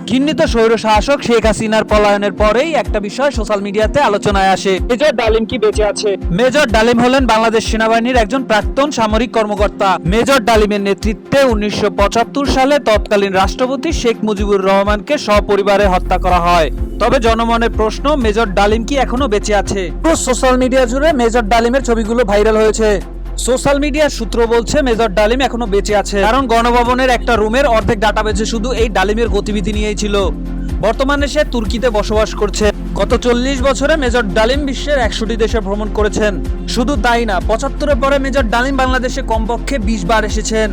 ঘৃণিত স্বৈর শাসক শেখ হাসিনার পলায়নের পরেই একটা বিষয় সোশ্যাল মিডিয়াতে আলোচনায় আসে। মেজর ডালিম কি বেঁচে আছে? মেজর ডালিম হলেন বাংলাদেশ সেনাবাহিনীর একজন প্রাক্তন সামরিক কর্মকর্তা। মেজর ডালিমের নেতৃত্বে 1975 সালে তৎকালীন রাষ্ট্রপতি শেখ মুজিবুর রহমানকে সপরিবারে হত্যা করা হয়। তবে জনমনের প্রশ্ন, মেজর ডালিম কি এখনো বেঁচে আছে? পুরো সোশ্যাল মিডিয়া জুড়ে মেজর ডালিমের ছবিগুলো ভাইরাল হয়েছে। সোশ্যাল মিডিয়ার সূত্র বলছে মেজর ডালিম এখনো বেঁচে আছে, কারণ গণভবনের একটা রুমের অর্ধেক ডাটাবেজে শুধু এই ডালিমের গতিবিধি নিয়েই ছিল। বর্তমানে সে তুর্কিতে বসবাস করছে। গত 40 বছরে মেজর ডালিম বিশ্বের 100টি দেশে ভ্রমণ করেছেন। শুধু তাই না, 75-এর পরে মেজর ডালিম বাংলাদেশে কমপক্ষে 20 বার এসেছেন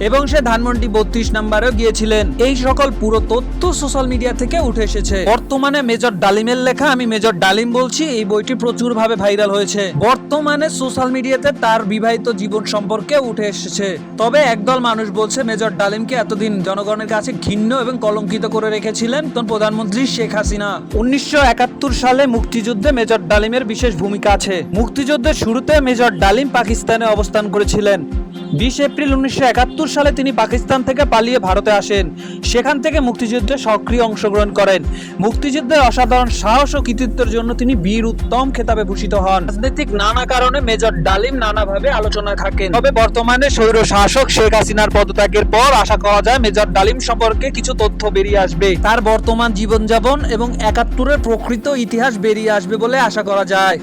এবং সে ধানমন্ডি 32 নম্বরেও গিয়েছিলেন। এই সকল পুরো তথ্য সোশ্যাল মিডিয়া থেকে উঠে এসেছে। বর্তমানে মেজর ডালিমের লেখা আমি মেজর ডালিম বলছি এই বইটি প্রচুরভাবে ভাইরাল হয়েছে। বর্তমানে সোশ্যাল মিডিয়াতে তার বিবাহিত জীবন সম্পর্কে উঠে এসেছে। তবে একদল মানুষ বলছে মেজর ডালিমকে এতদিন জনগণের কাছে ঘৃণ্য এবং কলঙ্কিত করে রেখেছিলেন প্রধানমন্ত্রী শেখ হাসিনা। 1971 সালে মুক্তিযুদ্ধে মেজর ডালিমের বিশেষ ভূমিকা আছে। মুক্তিযুদ্ধের শুরুতে মেজর ডালিম পাকিস্তানে অবস্থান করেছিলেন। 20 এপ্রিল 1971 সালে তিনি পাকিস্তান থেকে পালিয়ে ভারতে আসেন। সেখান থেকে মুক্তিযুদ্ধে সক্রিয় অংশগ্রহণ করেন। মুক্তিযুদ্ধের অসাধারণ সাহস ও কৃতিত্বের জন্য তিনি বীর উত্তম খেতাবে ভূষিত হন। রাজনৈতিক নানা কারণে মেজর ডালিম নানাভাবে আলোচনায় থাকেন। তবে বর্তমানে স্বৈর শাসক শেখ হাসিনার পদত্যাগের পর আশা করা যায় মেজর ডালিম সম্পর্কে কিছু তথ্য বেরিয়ে আসবে। তার বর্তমান জীবনযাপন এবং 71-এর প্রকৃত ইতিহাস বেরিয়ে আসবে বলে আশা করা যায়।